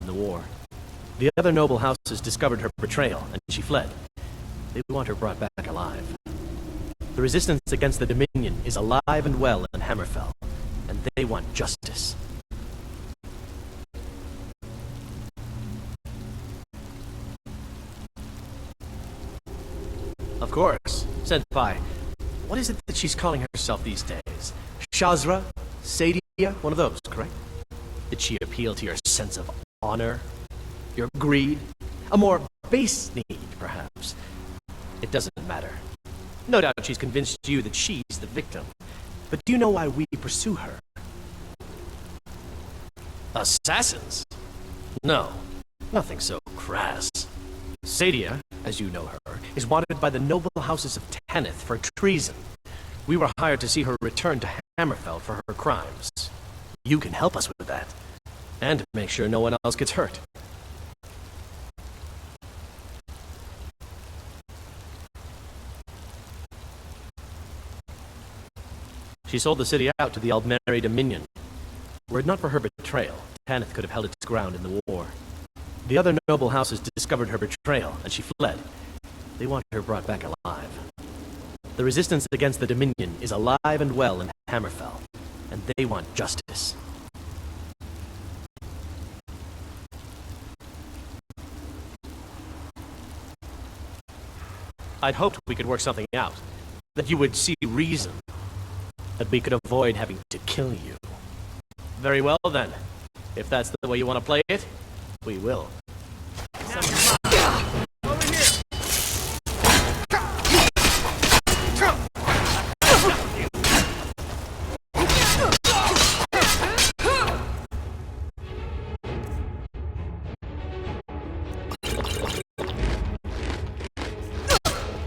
the war. The other noble houses discovered her betrayal, and she fled. They want her brought back alive. The resistance against the Dominion is alive and well in Hammerfell, and they want justice. Of course. Senpai, what is it that she's calling herself these days? Shazra? Sadia? One of those, correct? Did she appeal to your sense of honor? Your greed? A more base need, perhaps? It doesn't matter. No doubt she's convinced you that she's the victim. But do you know why we pursue her? Assassins? No, nothing so crass. Sadia, as you know her, is wanted by the noble houses of Tanith for treason. We were hired to see her return to Hammerfell for her crimes. You can help us with that, and make sure no one else gets hurt. She sold the city out to the Aldmeri Dominion. Were it not for her betrayal, Tanith could have held its ground in the war. The other noble houses discovered her betrayal, and she fled. They want her brought back alive. The resistance against the Dominion is alive and well in Hammerfell, and they want justice. I'd hoped we could work something out, that you would see reason, that we could avoid having to kill you. Very well then. If that's the way you want to play it, we will. Over here!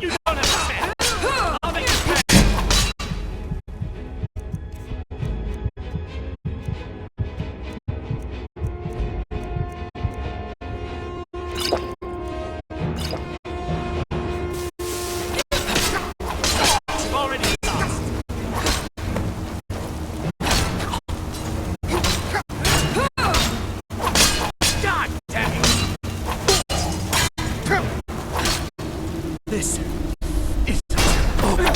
You don't understand! I'll make you pay! This is over.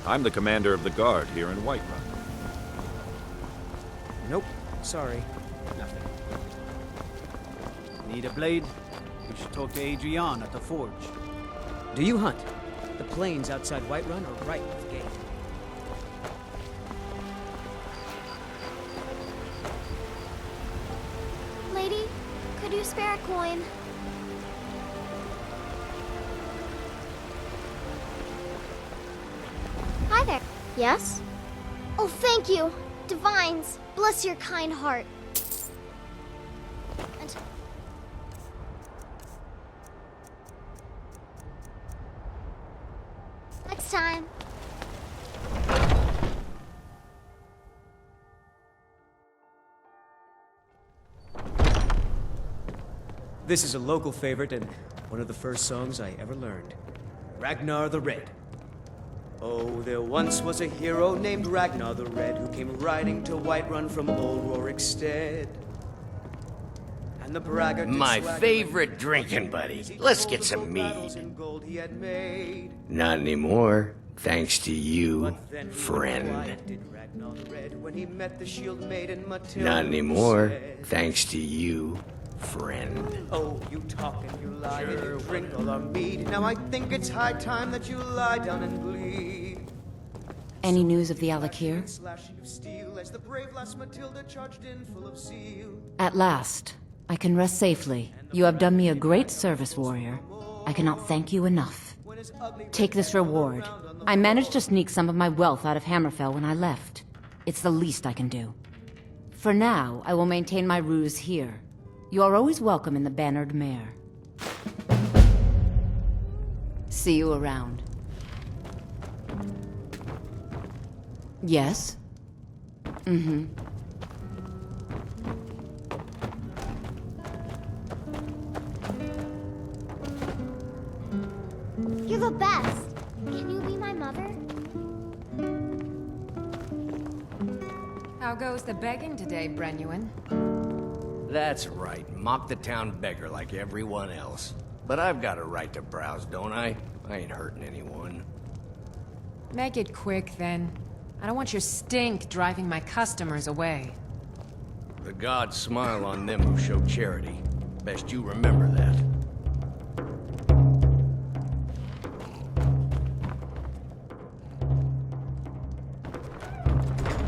I'm the commander of the guard here in Whiterun. Nope, sorry. Nothing. Need a blade? We should talk to Adrian at the forge. Do you hunt? The plains outside Whiterun are ripe with game. Lady, could you spare a coin? Hi there. Yes? Oh, thank you. Divines, bless your kind heart. And next time. This is a local favorite and one of the first songs I ever learned. Ragnar the Red. Oh, there once was a hero named Ragnar the Red who came riding to Whiterun from old Rorikstead. And the braggart My favorite drinking buddy. Let's get some mead. Not anymore, thanks to you, friend. Not anymore, thanks to you, friend. Oh, you talk and you lie and you drink all our mead. Now I think it's high time that you lie down and bleed. Any news of the Alakir? At last, I can rest safely. You have done me a great service, warrior. I cannot thank you enough. Take this reward. I managed to sneak some of my wealth out of Hammerfell when I left. It's the least I can do. For now, I will maintain my ruse here. You are always welcome in the Bannered Mare. See you around. Yes? Mm-hmm. You're the best. Can you be my mother? How goes the begging today, Brenuin? That's right, mock the town beggar like everyone else. But I've got a right to browse, don't I? I ain't hurting anyone. Make it quick, then. I don't want your stink driving my customers away. The gods smile on them who show charity. Best you remember that.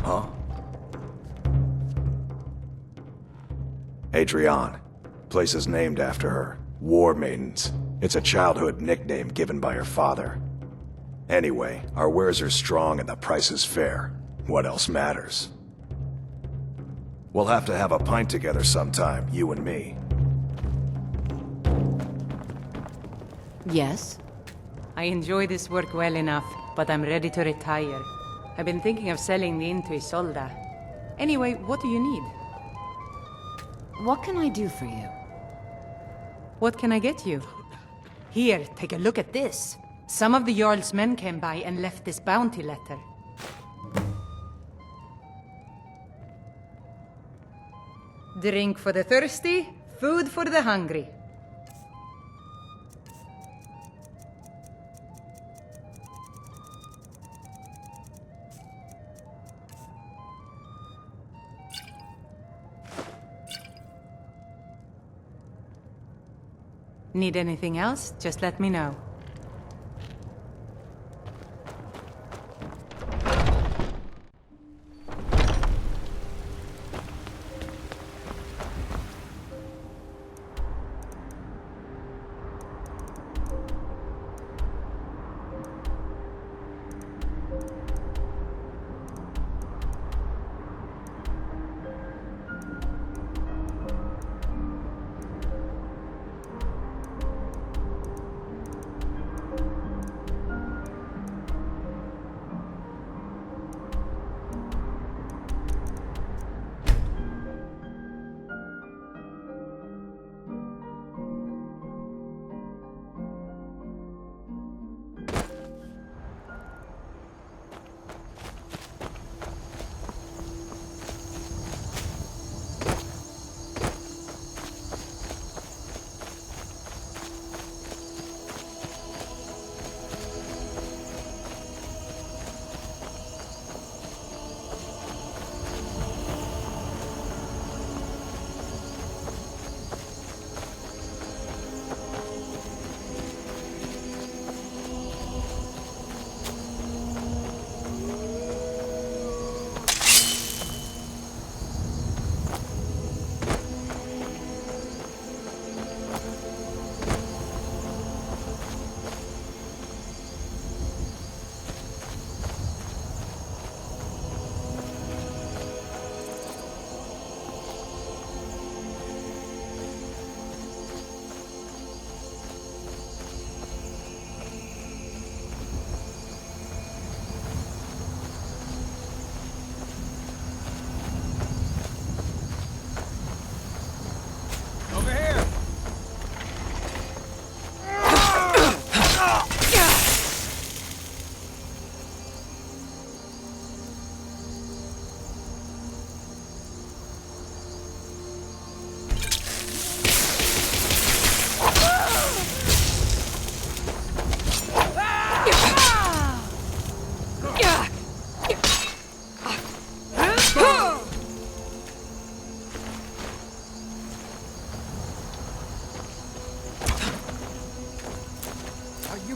Huh? Adrian. Place is named after her. War Maidens. It's a childhood nickname given by her father. Anyway, our wares are strong and the price is fair. What else matters? We'll have to have a pint together sometime, you and me. Yes? I enjoy this work well enough, but I'm ready to retire. I've been thinking of selling the inn to Isolda. Anyway, what do you need? What can I do for you? What can I get you? Here, take a look at this. Some of the Jarl's men came by and left this bounty letter. Drink for the thirsty, food for the hungry. Need anything else? Just let me know.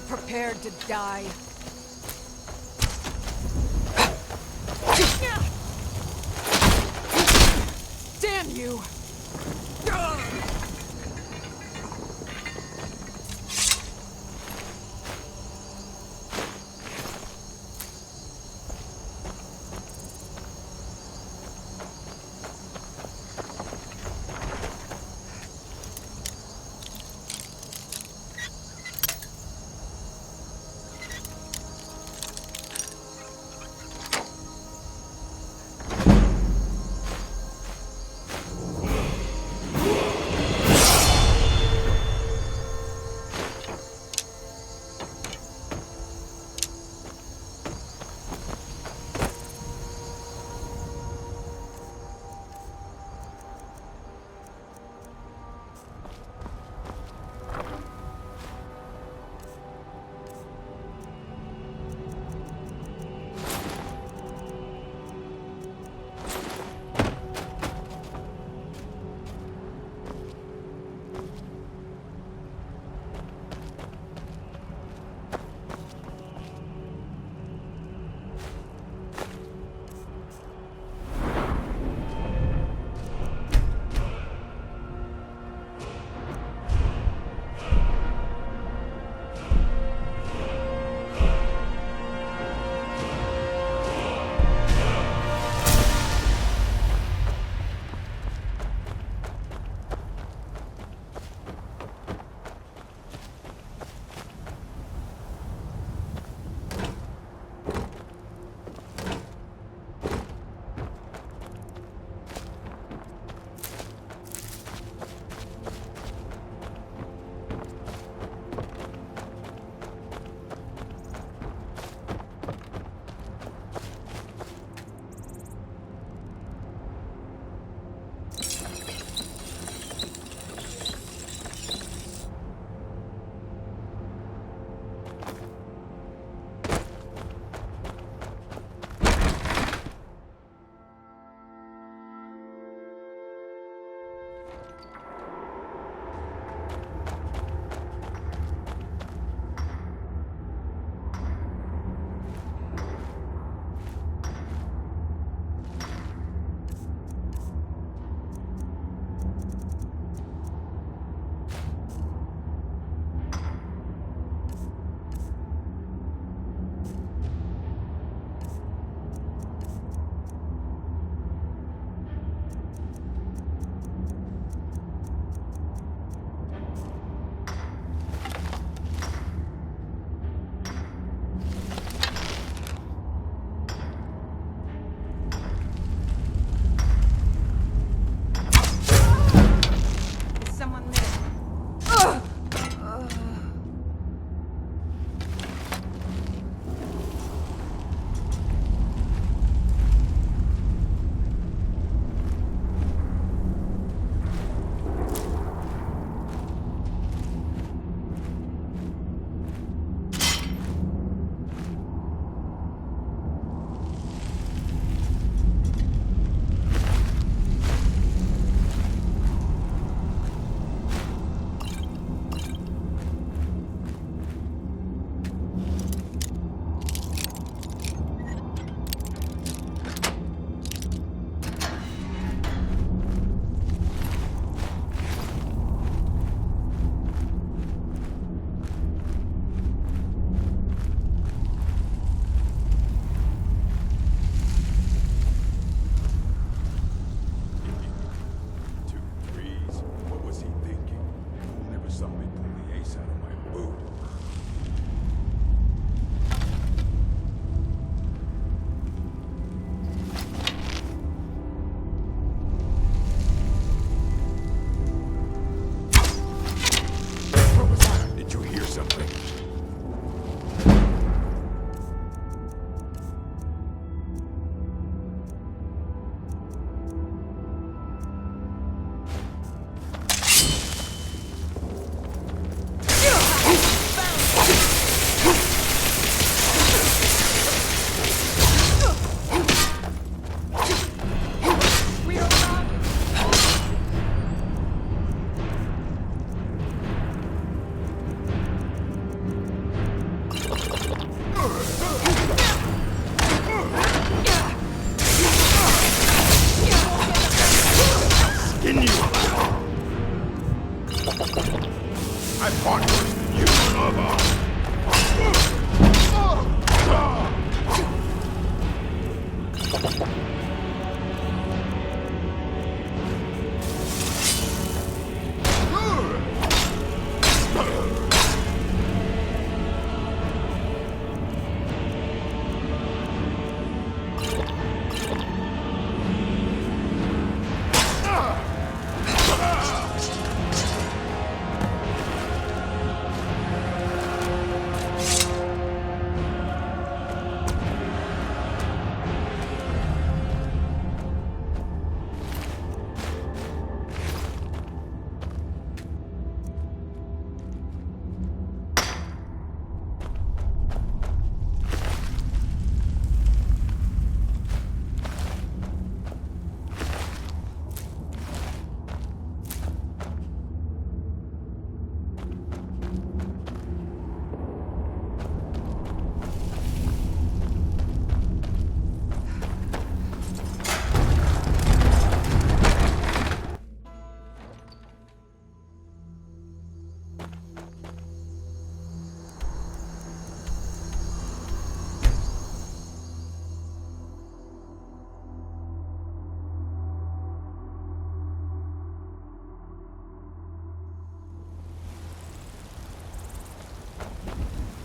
prepared to die. Damn you! I fought worse than you, lover!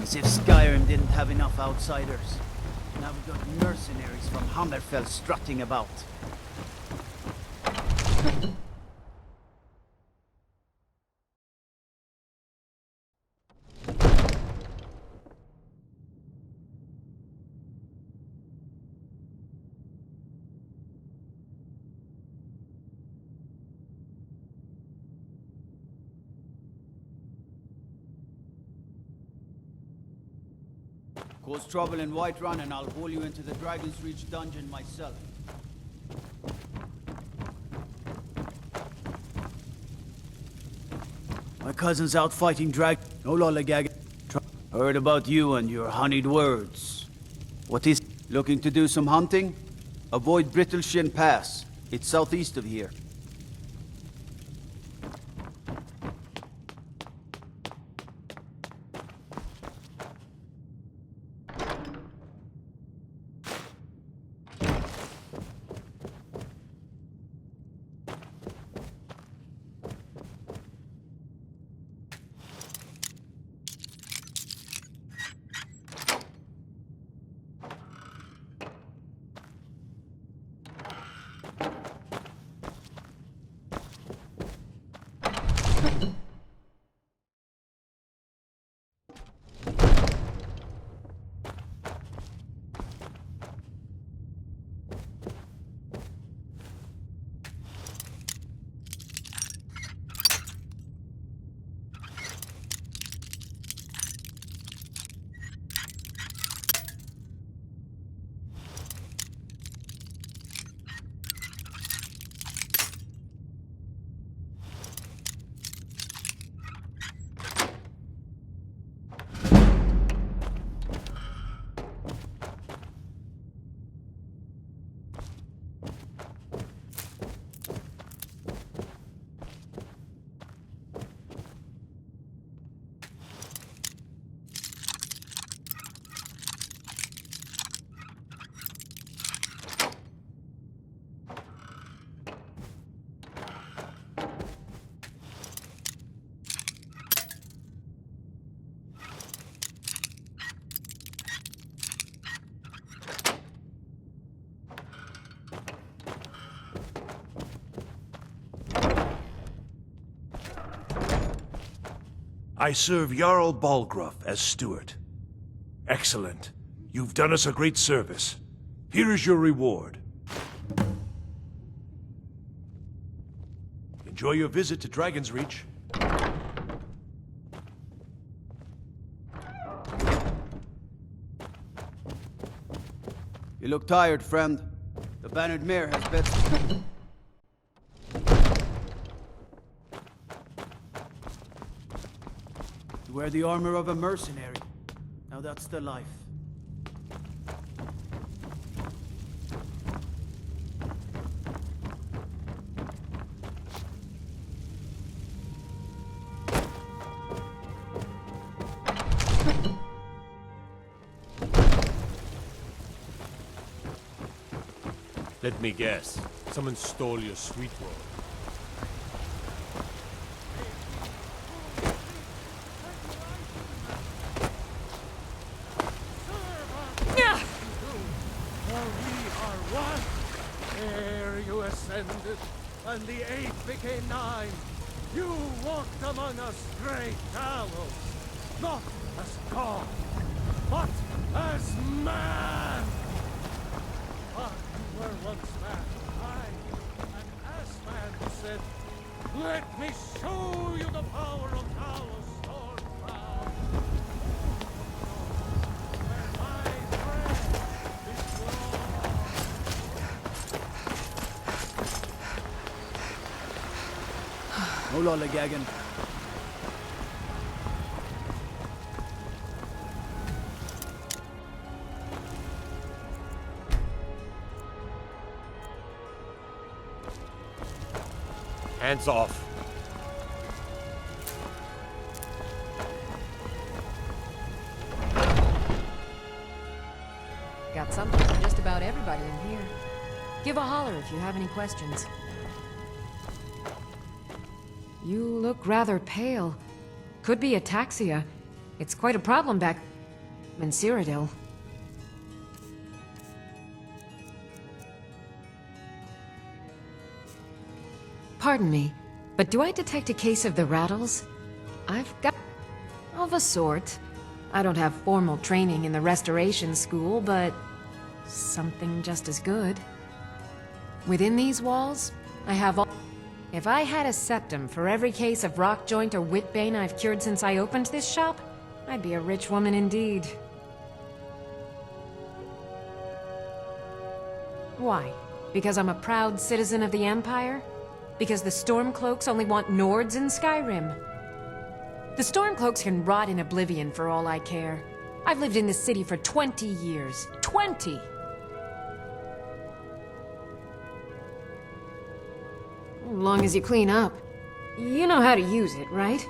As if Skyrim didn't have enough outsiders. Now we've got mercenaries from Hammerfell strutting about. Cause trouble in Whiterun and I'll haul you into the Dragon's Reach dungeon myself. My cousin's out fighting no lollygag. Heard about you and your honeyed words. What is looking to do some hunting? Avoid Brittleshin Pass. It's southeast of here. I serve Jarl Balgruuf as steward. Excellent. You've done us a great service. Here is your reward. Enjoy your visit to Dragon's Reach. You look tired, friend. The Bannered Mare has beds. You wear the armor of a mercenary. Now that's the life. Let me guess. Someone stole your sweet roll. For we are one. Ere you ascended, and the 8 became 9, you walked among us great gallows, not as God, but as man. But you were once man, and as man said, let me show you the power of Talos Stormcloud. Where my breath is gone. No lollygagging. Hands off. Got something for just about everybody in here. Give a holler if you have any questions. You look rather pale. Could be ataxia. It's quite a problem back in Cyrodiil. Pardon me, but do I detect a case of the rattles? I've got... of a sort. I don't have formal training in the restoration school, but... something just as good. Within these walls, I have all... If I had a septum for every case of rock joint or whitbane I've cured since I opened this shop, I'd be a rich woman indeed. Why? Because I'm a proud citizen of the Empire? Because the Stormcloaks only want Nords in Skyrim? The Stormcloaks can rot in oblivion for all I care. I've lived in this city for 20 years. 20! As long as you clean up. You know how to use it, right?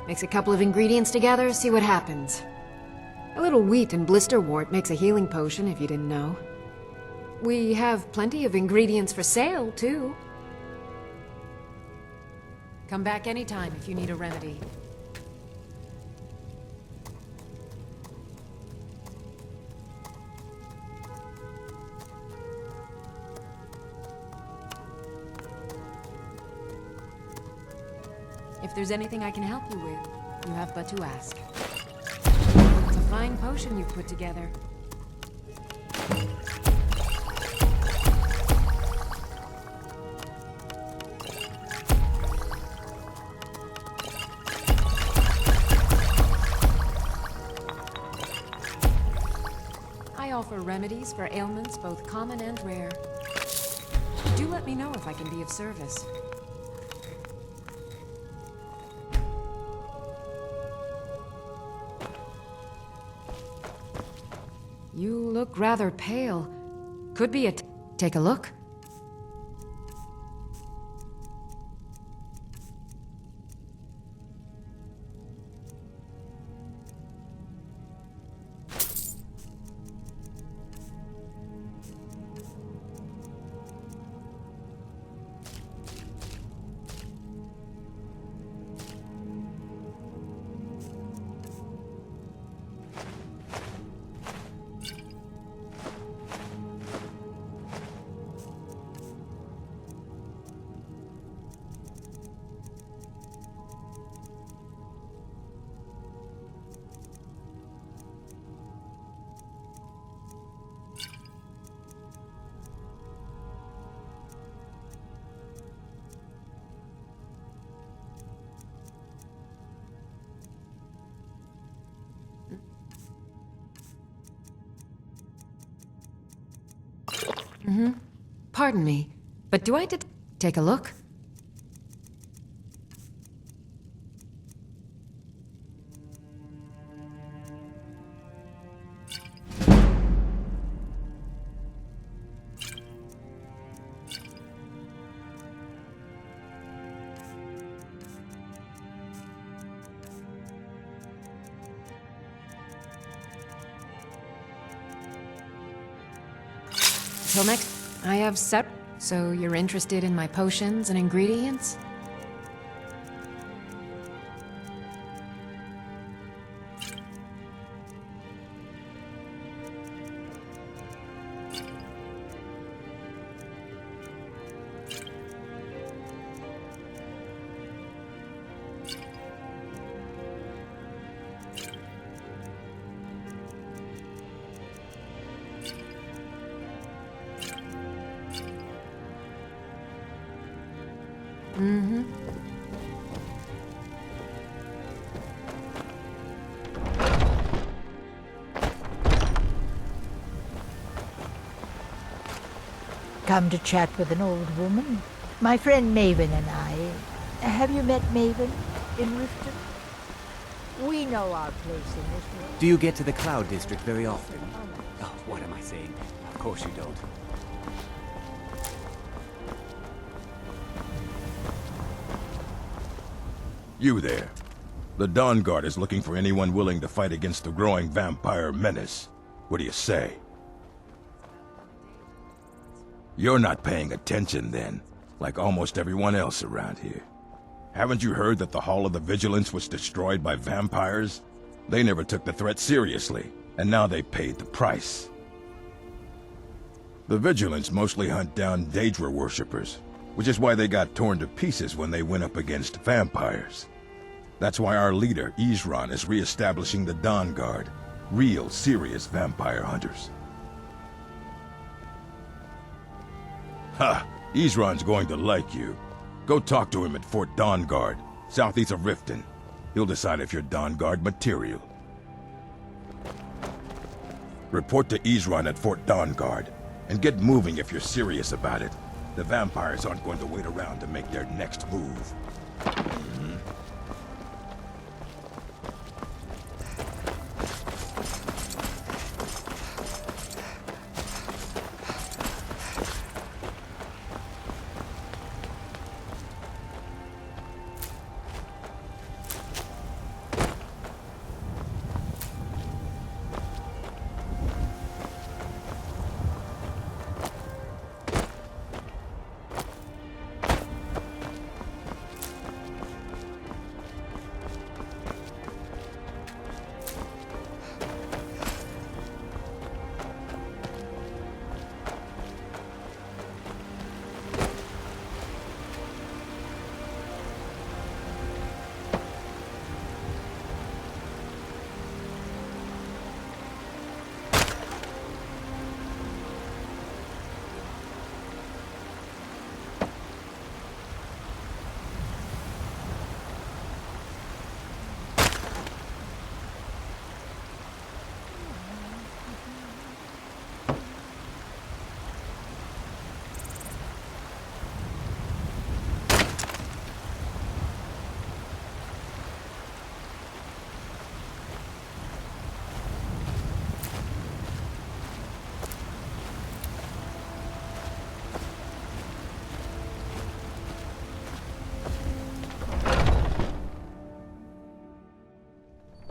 Mix a couple of ingredients together, see what happens. A little wheat and blisterwort makes a healing potion, if you didn't know. We have plenty of ingredients for sale, too. Come back anytime if you need a remedy. If there's anything I can help you with, you have but to ask. It's a fine potion you've put together. I offer remedies for ailments both common and rare. Do let me know if I can be of service. You look rather pale. Could be a... Take a look. Pardon me, but do I take a look? Till next... I have set. So you're interested in my potions and ingredients? Mm-hmm. Come to chat with an old woman? My friend Maven and I. Have you met Maven in Riften? We know our place in this world. Do you get to the Cloud District very often? Oh, what am I saying? Of course you don't. You there. The Dawn Guard is looking for anyone willing to fight against the growing vampire menace. What do you say? You're not paying attention then, like almost everyone else around here. Haven't you heard that the Hall of the Vigilance was destroyed by vampires? They never took the threat seriously, and now they paid the price. The Vigilance mostly hunt down Daedra worshippers, which is why they got torn to pieces when they went up against vampires. That's why our leader, Isran, is re-establishing the Dawn Guard. Real, serious vampire hunters. Ha! Isran's going to like you. Go talk to him at Fort Dawn Guard, southeast of Riften. He'll decide if you're Dawn Guard material. Report to Isran at Fort Dawn Guard, and get moving if you're serious about it. The vampires aren't going to wait around to make their next move.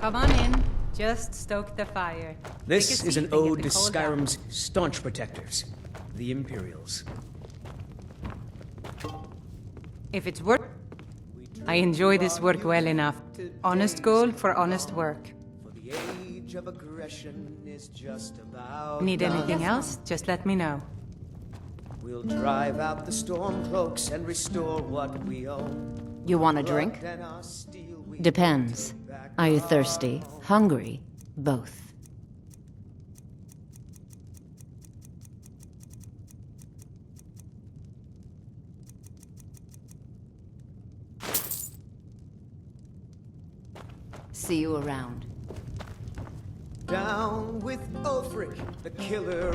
Come on in. Just stoke the fire. This is an ode to Skyrim's staunch protectors, the Imperials. If it's work, I enjoy this work well enough. Honest gold for honest work. The age of aggression is just about Need done. anything else? Just let me know. We'll drive out the storm cloaks and restore what we own. You want a drink? Depends. Are you thirsty? Hungry? Both. See you around. Down with Ulfric, the killer.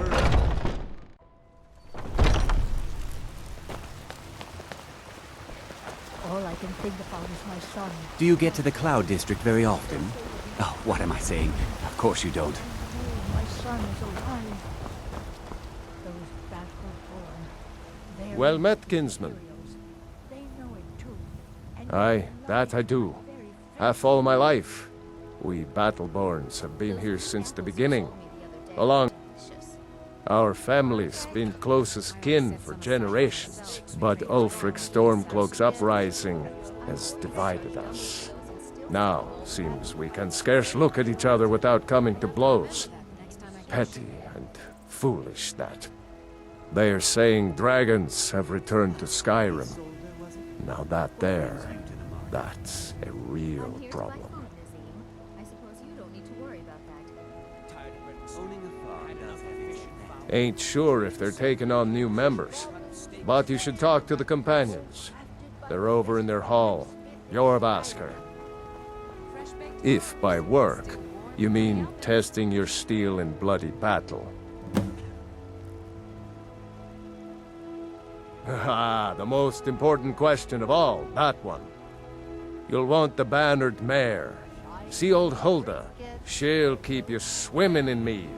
All I can think about is my son. Do you get to the Cloud District very often? Oh, what am I saying? Of course you don't. My son is alive. Those battle-born. They're Well met, kinsman. They know it too. And Aye, that I do. Half all my life. We Battleborns have been here since the beginning. Along. Our family's been close as kin for generations, but Ulfric Stormcloak's uprising has divided us. Now, seems we can scarce look at each other without coming to blows. Petty and foolish, that. They are saying dragons have returned to Skyrim. Now that's a real problem. Ain't sure if they're taking on new members, but you should talk to the companions. They're over in their hall. Jorvaskr. If by work, you mean testing your steel in bloody battle. Ah, the most important question of all, that one. You'll want the bannered mare. See old Hulda. She'll keep you swimming in mead.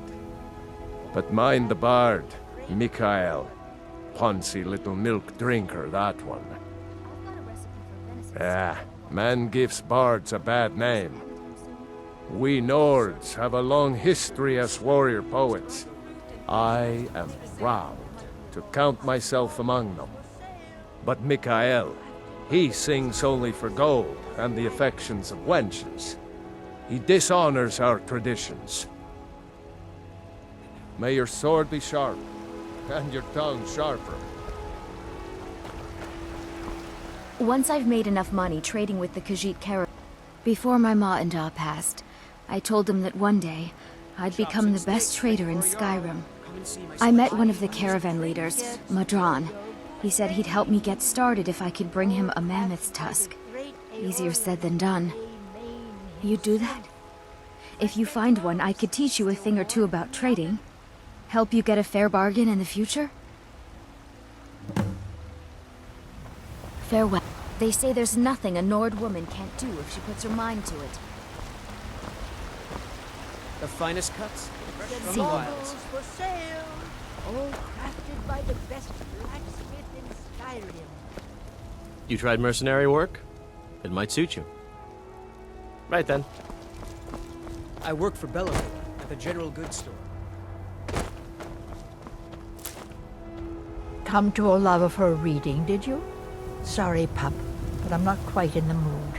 But mind the bard, Mikael. Poncy little milk drinker, that one. Ah, man gives bards a bad name. We Nords have a long history as warrior poets. I am proud to count myself among them. But Mikael, he sings only for gold and the affections of wenches. He dishonors our traditions. May your sword be sharp, and your tongue sharper. Once I've made enough money trading with the Khajiit caravan. Before my ma and Da passed, I told them that one day, I'd become the best trader in Skyrim. I met one of the caravan leaders, Madran. He said he'd help me get started if I could bring him a mammoth's tusk. Easier said than done. You'd do that? If you find one, I could teach you a thing or two about trading. Help you get a fair bargain in the future? Farewell. They say there's nothing a Nord woman can't do if she puts her mind to it. The finest cuts from See the you. wilds. For sale, all crafted by the best blacksmith in Skyrim. You tried mercenary work? It might suit you. Right then. I work for Bellator at the general goods store. Come to Olava for a reading, did you? Sorry, pup, but I'm not quite in the mood.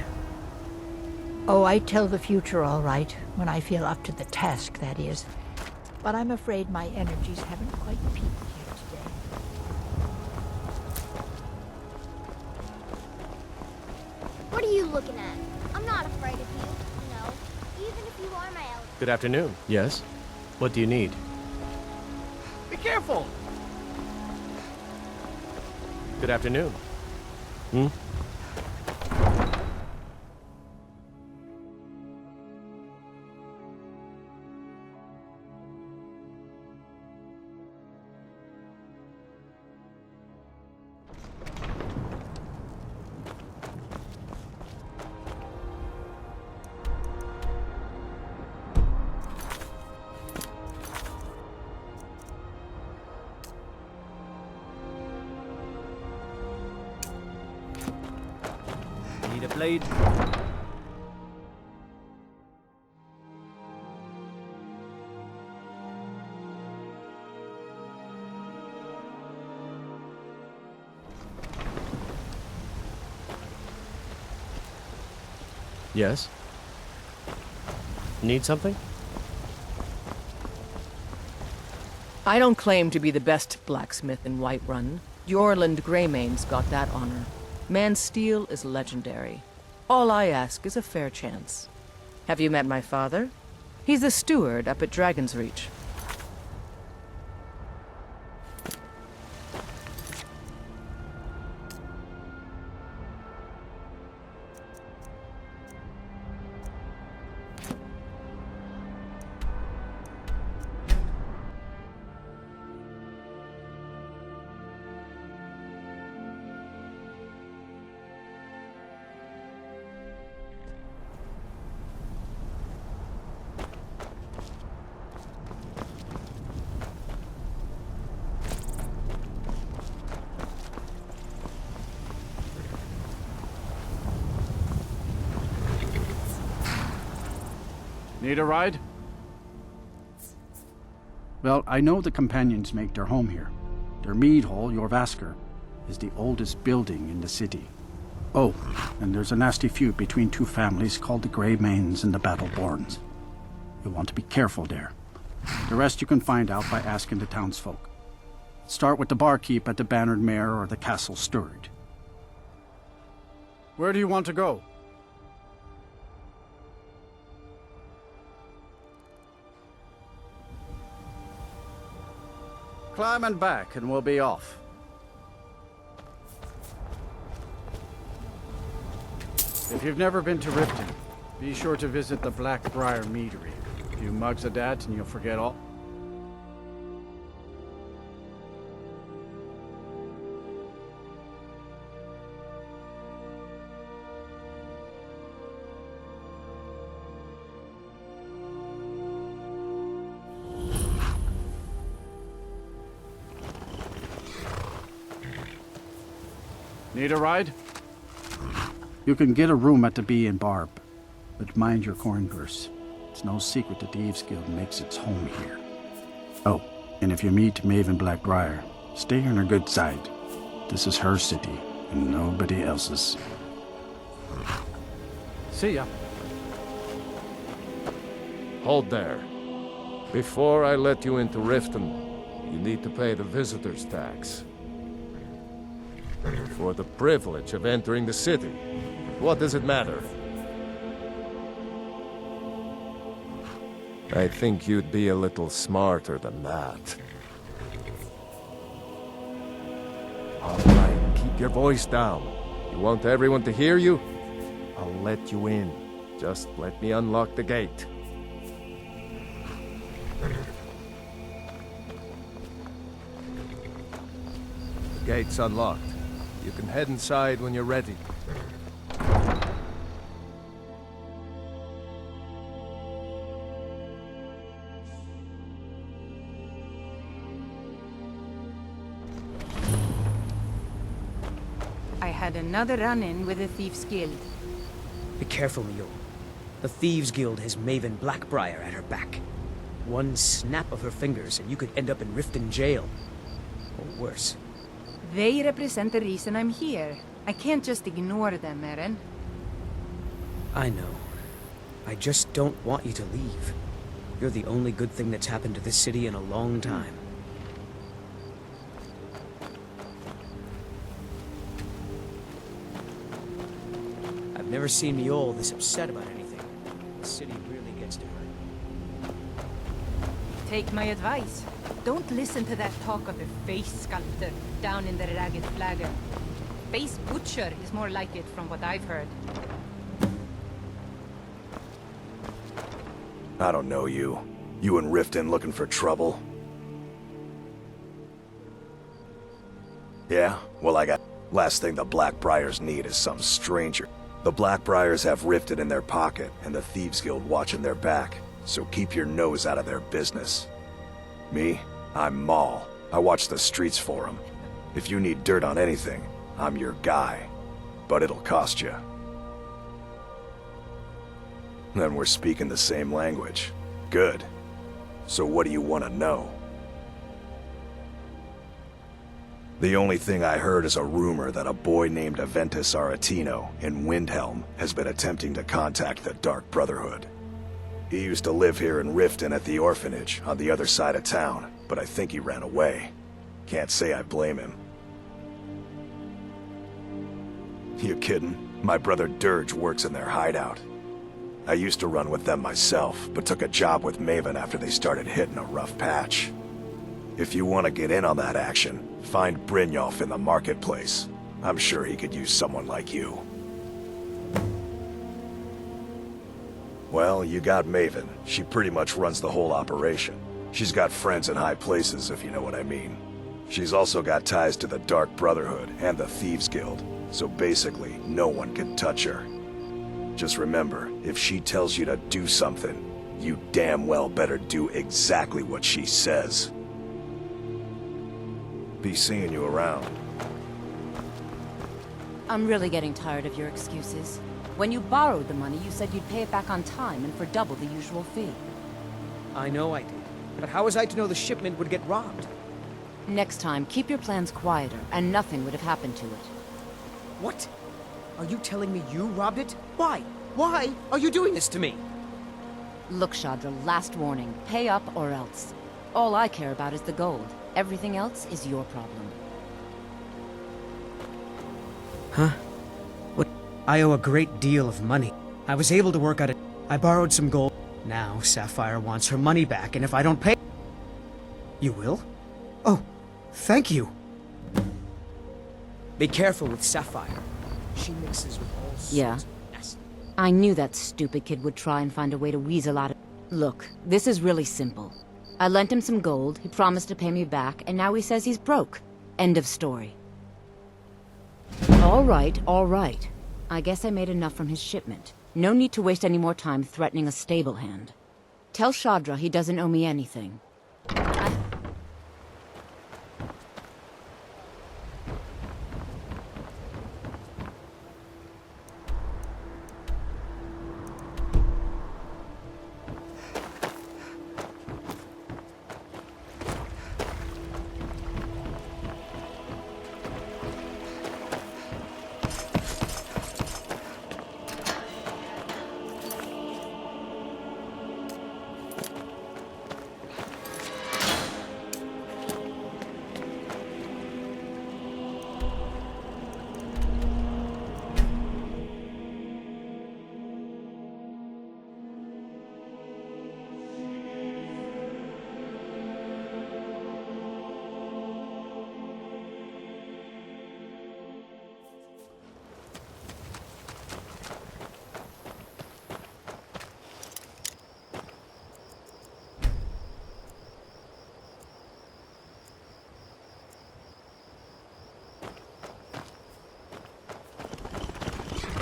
Oh, I tell the future all right, when I feel up to the task, that is. But I'm afraid my energies haven't quite peaked yet today. What are you looking at? I'm not afraid of you, no. Even if you are my ally. Good afternoon. Yes? What do you need? Be careful! Good afternoon. Hmm? Need a blade? Yes? Need something? I don't claim to be the best blacksmith in Whiterun. Jorland Greymane's got that honor. Man's steel is legendary. All I ask is a fair chance. Have you met my father? He's the steward up at Dragon's Reach. Need a ride? Well, I know the companions make their home here. Their mead hall, Jorvasker, is the oldest building in the city. Oh, and there's a nasty feud between two families called the Greymanes and the Battleborns. You'll want to be careful there. The rest you can find out by asking the townsfolk. Start with the barkeep at the Bannered Mare or the Castle Steward. Where do you want to go? Climb and back, and we'll be off. If you've never been to Riften, be sure to visit the Blackbriar Meadery. A few mugs of that, and you'll forget all. Need a ride? You can get a room at the Bee and Barb, but mind your corn purse. It's no secret the Thieves Guild makes its home here. Oh, and if you meet Maven Blackbriar, stay on her good side. This is her city, and nobody else's. See ya. Hold there. Before I let you into Riften, you need to pay the visitor's tax. For the privilege of entering the city. What does it matter? I think you'd be a little smarter than that. All right, keep your voice down. You want everyone to hear you? I'll let you in. Just let me unlock the gate. The gate's unlocked. You can head inside when you're ready. I had another run-in with the Thieves Guild. Be careful, Mule. The Thieves Guild has Maven Blackbriar at her back. One snap of her fingers and you could end up in Riften jail. Or worse. They represent the reason I'm here. I can't just ignore them, Eren. I know. I just don't want you to leave. You're the only good thing that's happened to this city in a long time. I've never seen Mule this upset about anything. The city really gets to her. Take my advice. Don't listen to that talk of the face sculptor down in the Ragged Flagger. Face butcher is more like it from what I've heard. I don't know you. You and Riften looking for trouble? Yeah? Well, I got... Last thing the Blackbriars need is some stranger. The Blackbriars have Riften in their pocket, and the Thieves Guild watching their back. So keep your nose out of their business. Me? I'm Maul. I watch the streets for them. If you need dirt on anything, I'm your guy. But it'll cost you. Then we're speaking the same language. Good. So what do you want to know? The only thing I heard is a rumor that a boy named Aventus Aretino in Windhelm has been attempting to contact the Dark Brotherhood. He used to live here in Riften at the orphanage on the other side of town, but I think he ran away. Can't say I blame him. You kidding? My brother Dirge works in their hideout. I used to run with them myself, but took a job with Maven after they started hitting a rough patch. If you want to get in on that action, find Brynjolf in the marketplace. I'm sure he could use someone like you. Well, you got Maven. She pretty much runs the whole operation. She's got friends in high places, if you know what I mean. She's also got ties to the Dark Brotherhood and the Thieves Guild, so basically, no one can touch her. Just remember, if she tells you to do something, you damn well better do exactly what she says. Be seeing you around. I'm really getting tired of your excuses. When you borrowed the money, you said you'd pay it back on time and for double the usual fee. I know I did. But how was I to know the shipment would get robbed? Next time, keep your plans quieter, and nothing would have happened to it. What? Are you telling me you robbed it? Why? Why are you doing this to me? Look, Shadra, last warning. Pay up or else. All I care about is the gold. Everything else is your problem. Huh? What? I owe a great deal of money. I was able to work out it. I borrowed some gold. Now Sapphire wants her money back, and if I don't pay... You will? Oh, thank you. Be careful with Sapphire. She mixes with all sorts Yeah. of nasty... I knew that stupid kid would try and find a way to weasel out of... Look, this is really simple. I lent him some gold, he promised to pay me back, and now he says he's broke. End of story. All right, all right. I guess I made enough from his shipment. No need to waste any more time threatening a stable hand. Tell Shadra he doesn't owe me anything.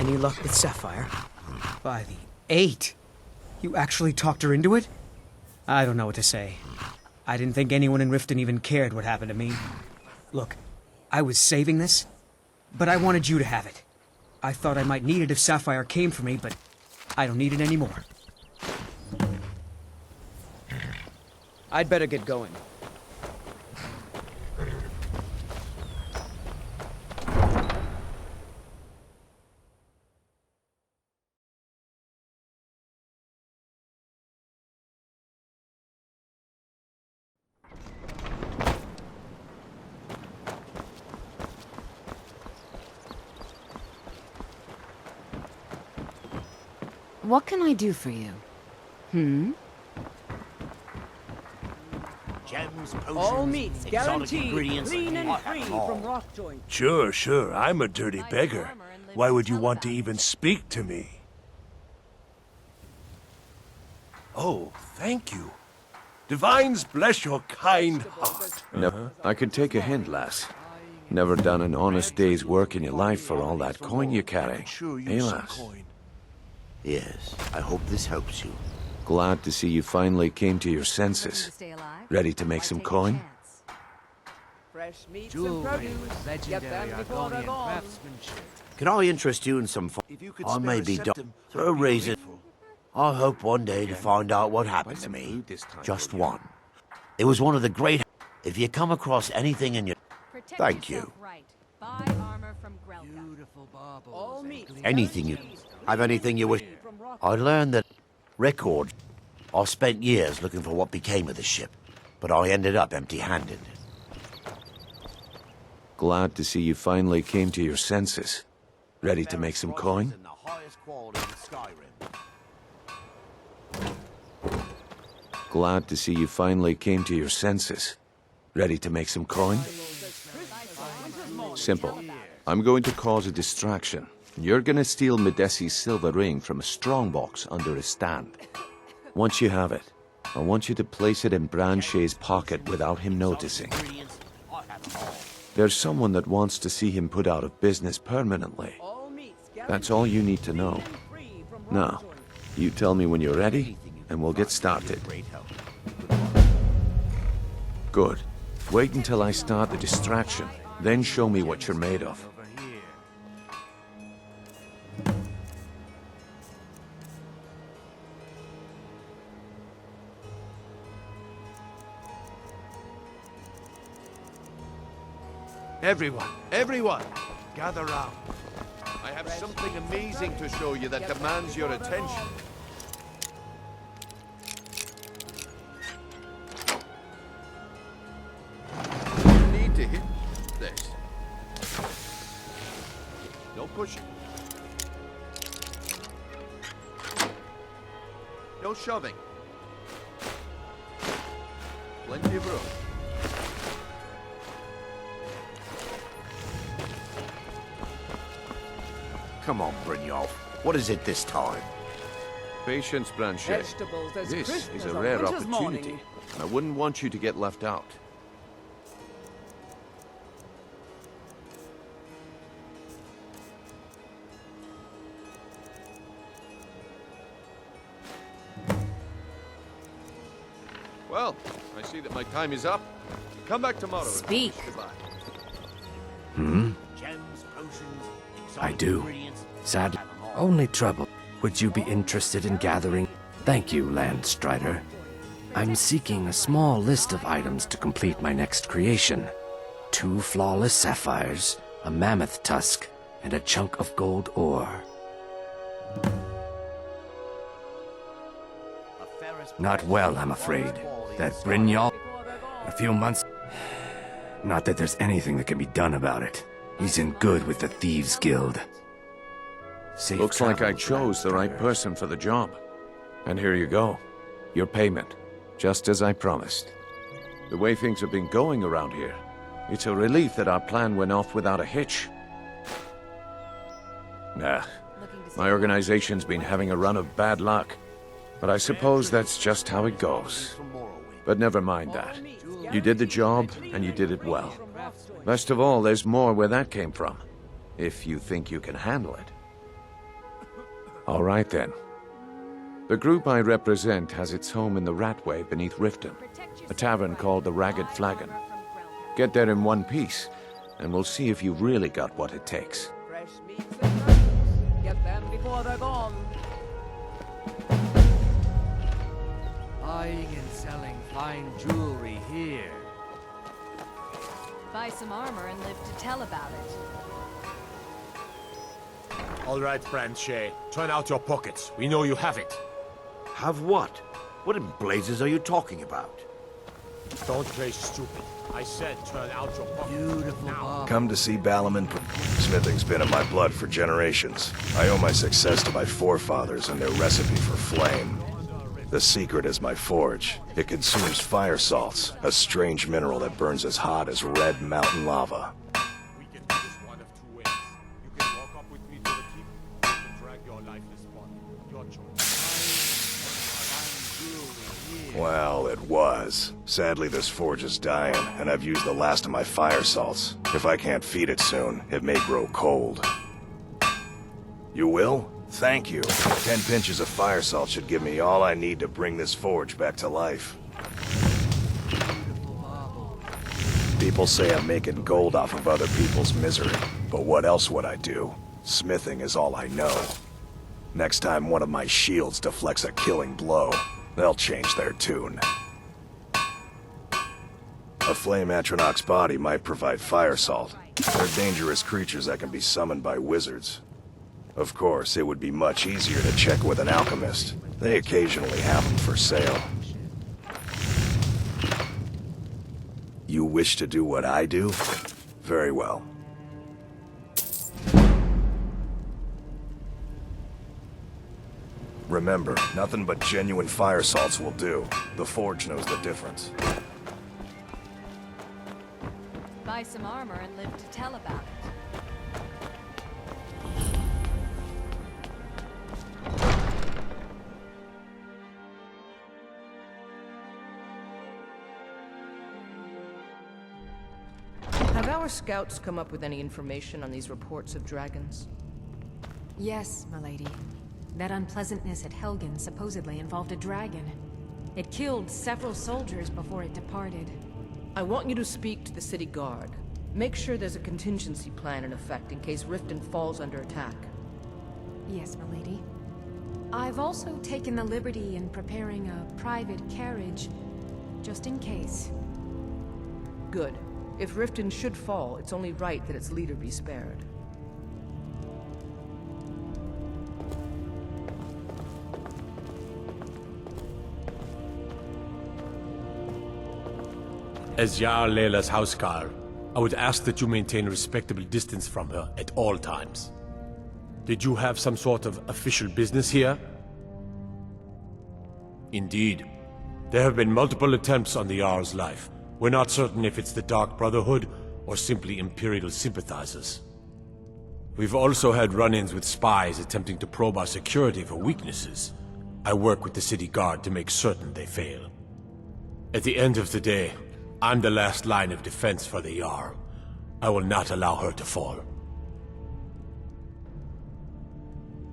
Any luck with Sapphire? By the 8! You actually talked her into it? I don't know what to say. I didn't think anyone in Riften even cared what happened to me. Look, I was saving this, but I wanted you to have it. I thought I might need it if Sapphire came for me, but I don't need it anymore. I'd better get going. What can I do for you? Gems, potions, All meats exotic guaranteed, ingredients. clean and I free have all. from rock joints. Sure, I'm a dirty beggar. Why would you want to even speak to me? Oh, thank you. Divines bless your kind heart. No, I could take a hint, lass. Never done an honest day's work in your life for all that coin you carry. Hey, lass. Yes, I hope this helps you. Glad to see you finally came to your senses. Ready to make some coin? Fresh meats and produce. Get them before they're gone. Can I interest you in some I may be dumb for a reason. I hope one day to find out what happened to me. Just one. It was one of the great... If you come across anything in your... Thank you. All meats Anything you... Have anything you wish... I learned that... Records... I spent years looking for what became of the ship, but I ended up empty-handed. Glad to see you finally came to your senses. Ready to make some coin? Glad to see you finally came to your senses. Ready to make some coin? Simple. I'm going to cause a distraction. You're gonna steal Medesi's silver ring from a strongbox under his stand. Once you have it, I want you to place it in Branche's pocket without him noticing. There's someone that wants to see him put out of business permanently. That's all you need to know. Now, you tell me when you're ready, and we'll get started. Good. Wait until I start the distraction, then show me what you're made of. Everyone, gather round. I have something amazing to show you that demands your attention. You need to hit this. No pushing. No shoving. Plenty of room. Come on, Brynjolf. What is it this time? Patience, Blanchet. Vegetables as This crisp is as a a rare winter's opportunity. morning. I wouldn't want you to get left out. Well, I see that my time is up. Come back tomorrow. Speak. Goodbye. I do. Sadly, only trouble. Would you be interested in gathering? Thank you, Landstrider. I'm seeking a small list of items to complete my next creation. 2 flawless sapphires, a mammoth tusk, and a chunk of gold ore. Not well, I'm afraid. That Brynjolf, a few months... Not that there's anything that can be done about it. He's in good with the Thieves' Guild. Safe Looks like I travels, chose the right Landstrider. person for the job. And here you go. Your payment. Just as I promised. The way things have been going around here, it's a relief that our plan went off without a hitch. Nah, my organization's been having a run of bad luck. But I suppose that's just how it goes. But never mind that. You did the job, and you did it well. Best of all, there's more where that came from. If you think you can handle it. All right, then. The group I represent has its home in the Ratway beneath Riften, a tavern called the Ragged Flagon. Get there in one piece, and we'll see if you've really got what it takes. Fresh meats and produce. Get them before they're gone. Buying and selling fine jewelry here. Buy some armor and live to tell about it. All right, Branchet. Turn out your pockets. We know you have it. Have what? What in blazes are you talking about? Don't play stupid. I said turn out your pockets. Beautiful now. Come to see Balaman. Smithing's been in my blood for generations. I owe my success to my forefathers and their recipe for flame. The secret is my forge. It consumes fire salts, a strange mineral that burns as hot as red mountain lava. We can do this one of 2 ways. You can walk up with me to the keep, or you can drag your lifeless body. Your choice. Well, it was. Sadly, this forge is dying, and I've used the last of my fire salts. If I can't feed it soon, it may grow cold. You will? Thank you. 10 pinches of fire salt should give me all I need to bring this forge back to life. People say I'm making gold off of other people's misery, but what else would I do? Smithing is all I know. Next time one of my shields deflects a killing blow, they'll change their tune. A flame Atronach's body might provide fire salt. They're dangerous creatures that can be summoned by wizards. Of course, it would be much easier to check with an alchemist. They occasionally have them for sale. You wish to do what I do? Very well. Remember, nothing but genuine fire salts will do. The forge knows the difference. Buy some armor and live to tell about it. Have our scouts come up with any information on these reports of dragons? Yes, milady. That unpleasantness at Helgen supposedly involved a dragon. It killed several soldiers before it departed. I want you to speak to the city guard. Make sure there's a contingency plan in effect in case Riften falls under attack. Yes, milady. I've also taken the liberty in preparing a private carriage, just in case. Good. If Riften should fall, it's only right that its leader be spared. As Jarl Leila's housecarl, I would ask that you maintain a respectable distance from her at all times. Did you have some sort of official business here? Indeed. There have been multiple attempts on the Jarl's life. We're not certain if it's the Dark Brotherhood or simply Imperial sympathizers. We've also had run-ins with spies attempting to probe our security for weaknesses. I work with the city guard to make certain they fail. At the end of the day, I'm the last line of defense for the Jarl. I will not allow her to fall.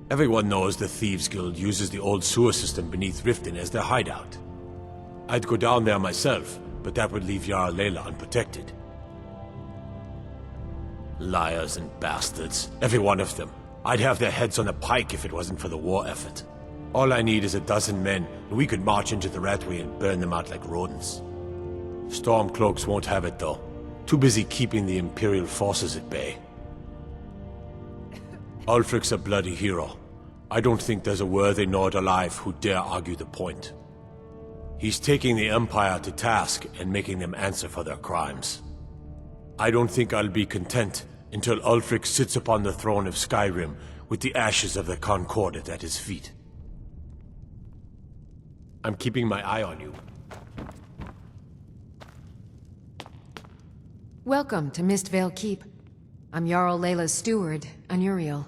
Everyone knows the Thieves Guild uses the old sewer system beneath Riften as their hideout. I'd go down there myself, but that would leave Jarl Leila unprotected. Liars and bastards, every one of them. I'd have their heads on a pike if it wasn't for the war effort. All I need is a dozen men, and we could march into the Ratway and burn them out like rodents. Stormcloaks won't have it, though. Too busy keeping the Imperial forces at bay. Ulfric's a bloody hero. I don't think there's a worthy Nord alive who dare argue the point. He's taking the Empire to task and making them answer for their crimes. I don't think I'll be content until Ulfric sits upon the throne of Skyrim with the ashes of the Concordat at his feet. I'm keeping my eye on you. Welcome to Mistvale Keep. I'm Jarl Leila's steward, Anuriel.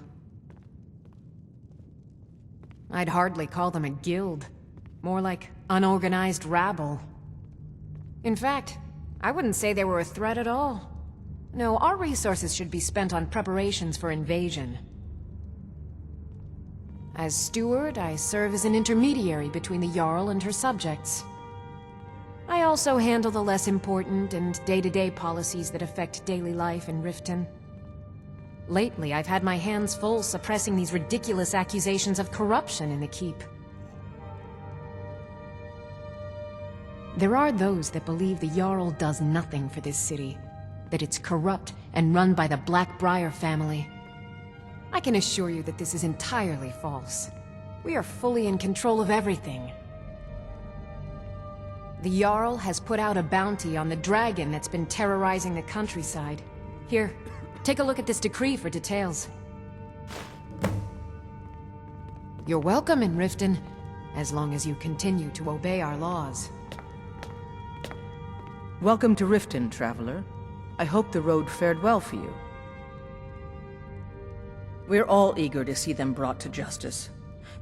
I'd hardly call them a guild. More like unorganized rabble. In fact, I wouldn't say they were a threat at all. No, our resources should be spent on preparations for invasion. As steward, I serve as an intermediary between the Jarl and her subjects. I also handle the less important and day-to-day policies that affect daily life in Riften. Lately, I've had my hands full suppressing these ridiculous accusations of corruption in the Keep. There are those that believe the Jarl does nothing for this city, that it's corrupt and run by the Blackbriar family. I can assure you that this is entirely false. We are fully in control of everything. The Jarl has put out a bounty on the dragon that's been terrorizing the countryside. Here, take a look at this decree for details. You're welcome in Riften, as long as you continue to obey our laws. Welcome to Riften, traveler. I hope the road fared well for you. We're all eager to see them brought to justice.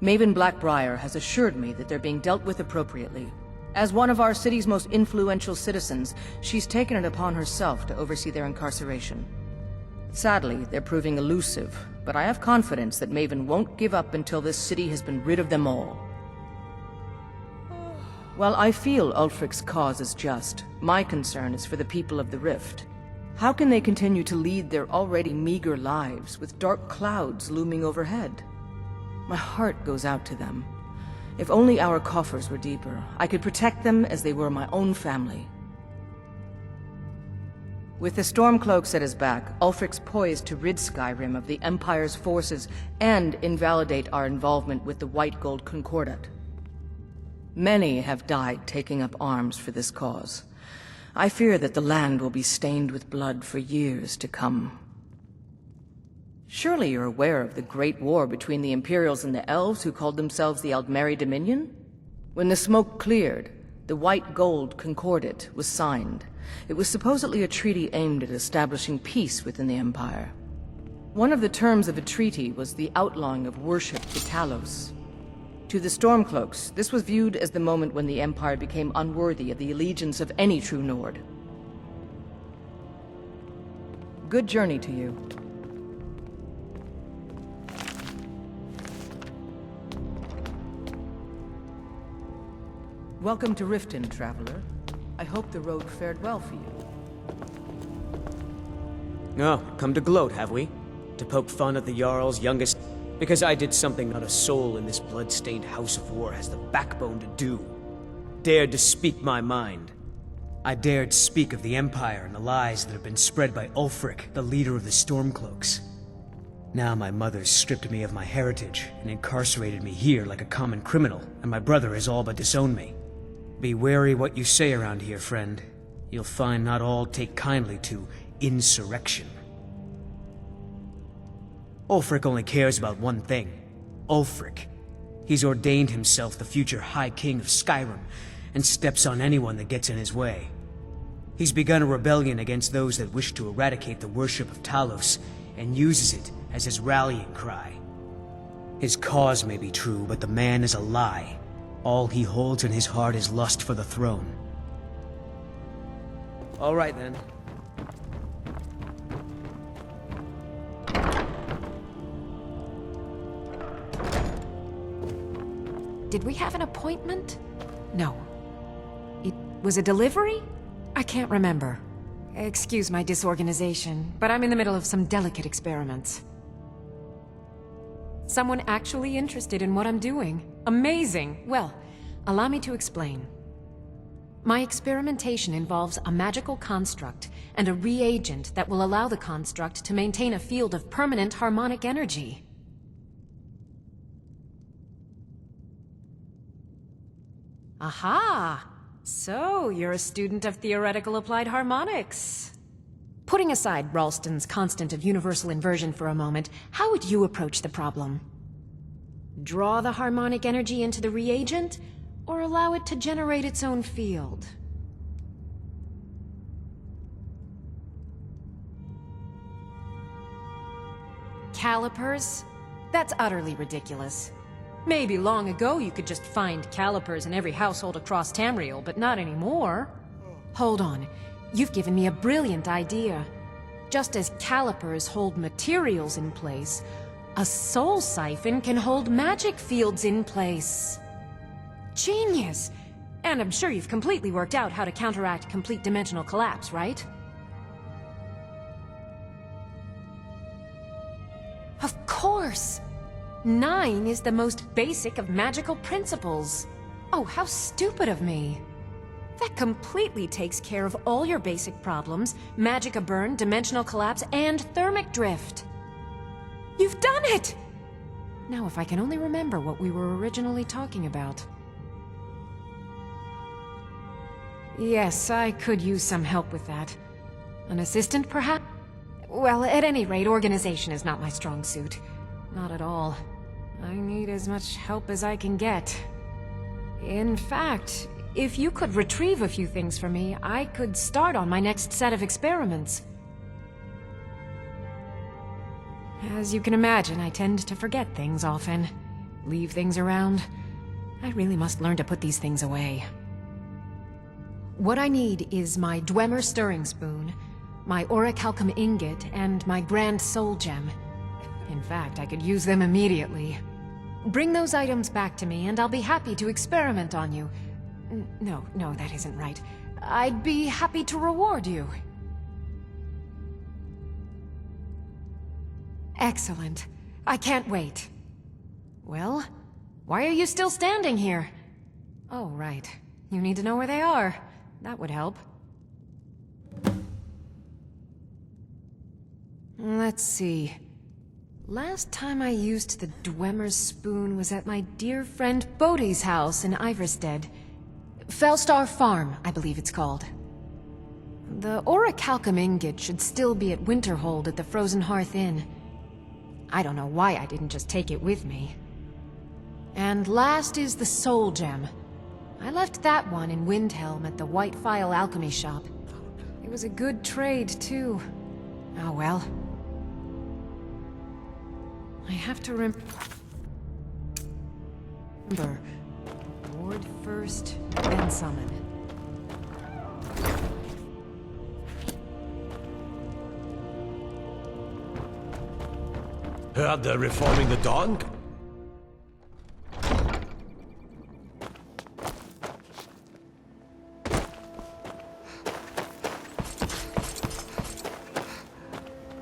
Maven Blackbriar has assured me that they're being dealt with appropriately. As one of our city's most influential citizens, she's taken it upon herself to oversee their incarceration. Sadly, they're proving elusive, but I have confidence that Maven won't give up until this city has been rid of them all. While I feel Ulfric's cause is just, my concern is for the people of the Rift. How can they continue to lead their already meager lives with dark clouds looming overhead? My heart goes out to them. If only our coffers were deeper, I could protect them as they were my own family. With the Stormcloaks at his back, Ulfric's poised to rid Skyrim of the Empire's forces and invalidate our involvement with the White Gold Concordat. Many have died taking up arms for this cause. I fear that the land will be stained with blood for years to come. Surely you're aware of the Great War between the Imperials and the Elves who called themselves the Aldmeri Dominion? When the smoke cleared, the White Gold Concordat was signed. It was supposedly a treaty aimed at establishing peace within the Empire. One of the terms of the treaty was the outlawing of worship to Talos. To the Stormcloaks, this was viewed as the moment when the Empire became unworthy of the allegiance of any true Nord. Good journey to you. Welcome to Riften, traveler. I hope the road fared well for you. Oh, come to gloat, have we? To poke fun at the Jarl's youngest... Because I did something not a soul in this blood-stained house of war has the backbone to do. Dared to speak my mind. I dared speak of the Empire and the lies that have been spread by Ulfric, the leader of the Stormcloaks. Now my mother's stripped me of my heritage and incarcerated me here like a common criminal, and my brother has all but disowned me. Be wary what you say around here, friend. You'll find not all take kindly to insurrection. Ulfric only cares about one thing. Ulfric. He's ordained himself the future High King of Skyrim, and steps on anyone that gets in his way. He's begun a rebellion against those that wish to eradicate the worship of Talos, and uses it as his rallying cry. His cause may be true, but the man is a lie. All he holds in his heart is lust for the throne. All right, then. Did we have an appointment? No. It was a delivery? I can't remember. Excuse my disorganization, but I'm in the middle of some delicate experiments. Someone actually interested in what I'm doing. Amazing! Well, allow me to explain. My experimentation involves a magical construct and a reagent that will allow the construct to maintain a field of permanent harmonic energy. Aha! So, you're a student of theoretical applied harmonics. Putting aside Ralston's constant of universal inversion for a moment, how would you approach the problem? Draw the harmonic energy into the reagent, or allow it to generate its own field? Calipers? That's utterly ridiculous. Maybe long ago you could just find calipers in every household across Tamriel, but not anymore. Hold on. You've given me a brilliant idea. Just as calipers hold materials in place, a soul siphon can hold magic fields in place. Genius! And I'm sure you've completely worked out how to counteract complete dimensional collapse, right? Of course! 9 is the most basic of magical principles. Oh, how stupid of me. That completely takes care of all your basic problems: magicka burn, dimensional collapse, and thermic drift. You've done it! Now if I can only remember what we were originally talking about. Yes, I could use some help with that. An assistant, perhaps? Well, at any rate, organization is not my strong suit. Not at all. I need as much help as I can get. In fact, if you could retrieve a few things for me, I could start on my next set of experiments. As you can imagine, I tend to forget things often. Leave things around. I really must learn to put these things away. What I need is my Dwemer stirring spoon, my orichalcum ingot, and my grand soul gem. In fact, I could use them immediately. Bring those items back to me, and I'll be happy to experiment on you. No, that isn't right. I'd be happy to reward you. Excellent. I can't wait. Well, why are you still standing here? Oh, right. You need to know where they are. That would help. Let's see. Last time I used the Dwemer's spoon was at my dear friend Bodhi's house in Iverstead. Fellstar Farm, I believe it's called. The orichalcum ingot should still be at Winterhold at the Frozen Hearth Inn. I don't know why I didn't just take it with me. And last is the soul gem. I left that one in Windhelm at the White Phial Alchemy Shop. It was a good trade, too. Oh well. I have to remember. Ward first, then summon. Heard they're reforming the Dawn?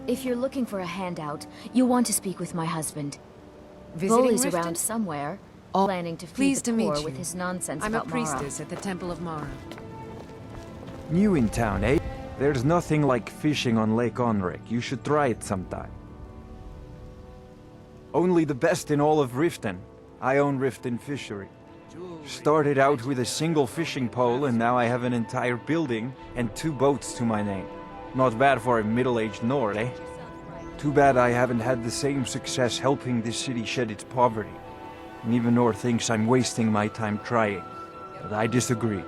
If you're looking for a handout, you'll want to speak with my husband. Visiting Bull is Riften? around somewhere, planning to feed Pleased the to meet poor you. with his nonsense I'm a about Mara. priestess at the Temple of Mara. New in town, eh? There's nothing like fishing on Lake Onric. You should try it sometime. Only the best in all of Riften. I own Riften Fishery. Started out with a single fishing pole, and now I have an entire building and 2 boats to my name. Not bad for a middle-aged Nord, eh? Too bad I haven't had the same success helping this city shed its poverty. And even Nord thinks I'm wasting my time trying. But I disagree.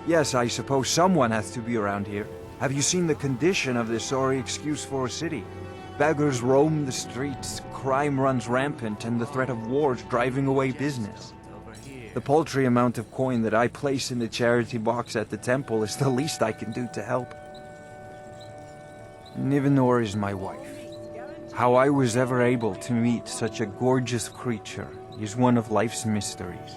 Yes, I suppose someone has to be around here. Have you seen the condition of this sorry excuse for a city? Beggars roam the streets, crime runs rampant, and the threat of war's driving away business. The paltry amount of coin that I place in the charity box at the temple is the least I can do to help. Nivenor is my wife. How I was ever able to meet such a gorgeous creature is one of life's mysteries.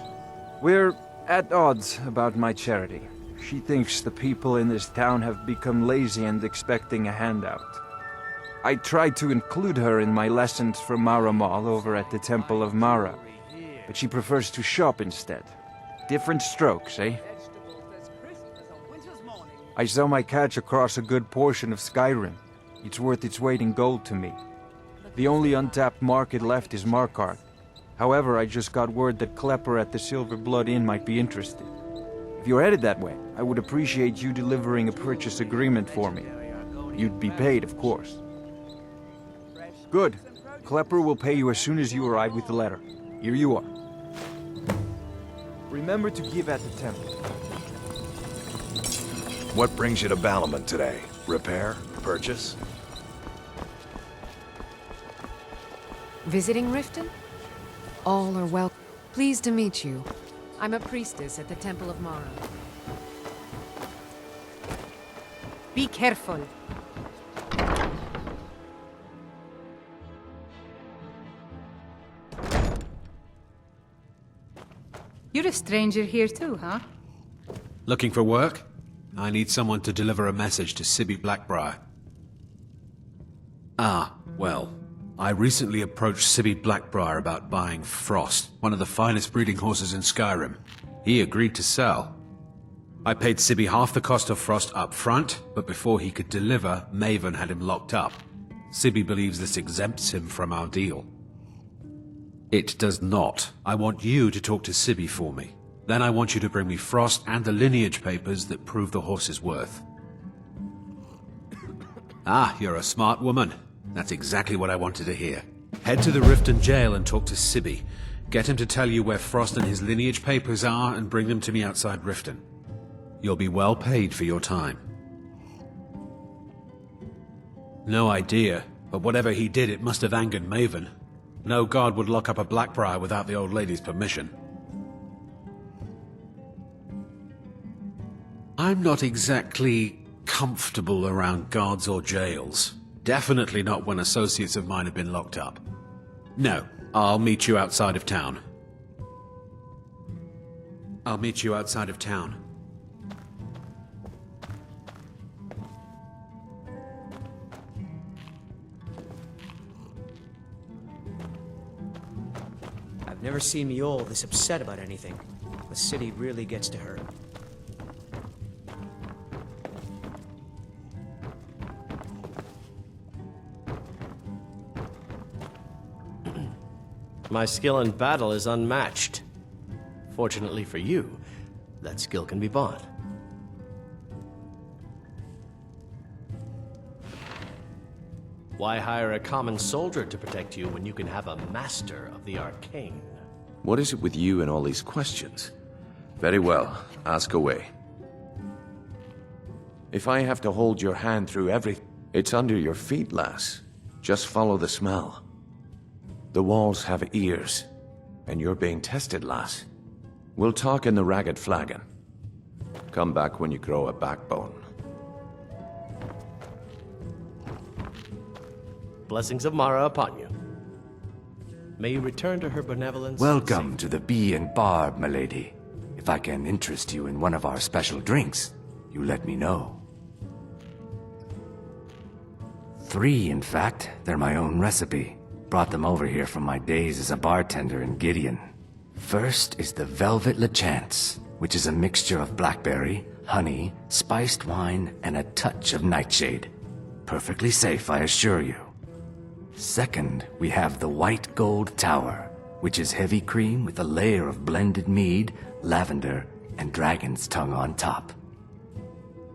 We're at odds about my charity. She thinks the people in this town have become lazy and expecting a handout. I tried to include her in my lessons from Mara Mall over at the Temple of Mara, but she prefers to shop instead. Different strokes, eh? I sell my catch across a good portion of Skyrim. It's worth its weight in gold to me. The only untapped market left is Markarth. However, I just got word that Klepper at the Silver Blood Inn might be interested. If you're headed that way, I would appreciate you delivering a purchase agreement for me. You'd be paid, of course. Good. Klepper will pay you as soon as you arrive with the letter. Here you are. Remember to give at the temple. What brings you to Ballamon today? Repair? Purchase? Visiting Riften? All are well. Pleased to meet you. I'm a priestess at the Temple of Mara. Be careful. You're a stranger here too, huh? Looking for work? I need someone to deliver a message to Sibby Blackbriar. Ah, well, I recently approached Sibby Blackbriar about buying Frost, one of the finest breeding horses in Skyrim. He agreed to sell. I paid Sibby half the cost of Frost up front, but before he could deliver, Maven had him locked up. Sibby believes this exempts him from our deal. It does not. I want you to talk to Sibby for me. Then I want you to bring me Frost and the lineage papers that prove the horse's worth. Ah, you're a smart woman. That's exactly what I wanted to hear. Head to the Riften jail and talk to Sibby. Get him to tell you where Frost and his lineage papers are and bring them to me outside Riften. You'll be well paid for your time. No idea, but whatever he did, it must have angered Maven. No guard would lock up a Blackbriar without the old lady's permission. I'm not exactly comfortable around guards or jails. Definitely not when associates of mine have been locked up. No, I'll meet you outside of town. I'll meet you outside of town. I've never seen Miol this upset about anything. The city really gets to her. My skill in battle is unmatched. Fortunately for you, that skill can be bought. Why hire a common soldier to protect you when you can have a master of the arcane? What is it with you and all these questions? Very well, ask away. If I have to hold your hand through everything, it's under your feet, lass. Just follow the smell. The walls have ears, and you're being tested, lass. We'll talk in the Ragged Flagon. Come back when you grow a backbone. Blessings of Mara upon you. May you return to her benevolence. Welcome to the Bee and Barb, milady. If I can interest you in one of our special drinks, you let me know. 3, in fact. They're my own recipe. Brought them over here from my days as a bartender in Gideon. First is the Velvet LeChance, which is a mixture of blackberry, honey, spiced wine, and a touch of nightshade. Perfectly safe, I assure you. Second, we have the White Gold Tower, which is heavy cream with a layer of blended mead, lavender, and dragon's tongue on top.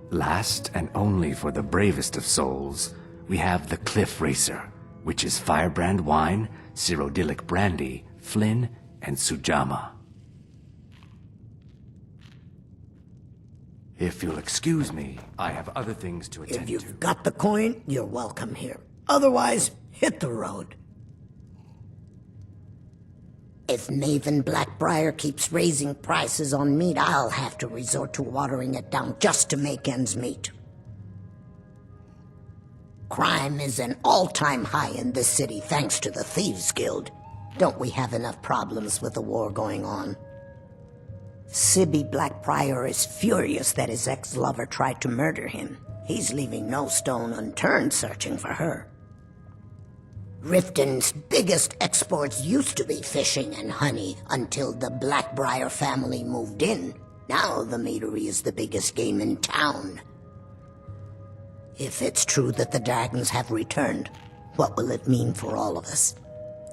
Last, and only for the bravest of souls, we have the Cliff Racer, which is firebrand wine, Cyrodiilic brandy, Flynn, and Sujamma. If you'll excuse me, I have other things to attend to. If you've got the coin, you're welcome here. Otherwise, hit the road. If Maven Blackbriar keeps raising prices on meat, I'll have to resort to watering it down just to make ends meet. Crime is an all-time high in this city thanks to the Thieves Guild. Don't we have enough problems with the war going on? Sibby Blackbriar is furious that his ex-lover tried to murder him. He's leaving no stone unturned searching for her. Riften's biggest exports used to be fishing and honey until the Blackbriar family moved in. Now the meadery is the biggest game in town. If it's true that the dragons have returned, what will it mean for all of us?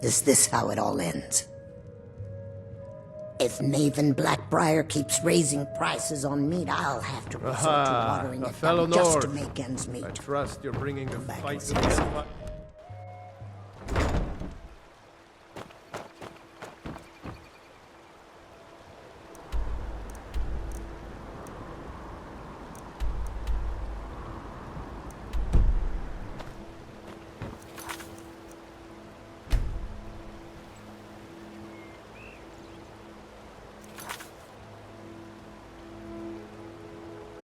Is this how it all ends? If Maven Blackbriar keeps raising prices on meat, I'll have to resort to watering it down just to make ends meet. I trust you're bringing the fight to the end.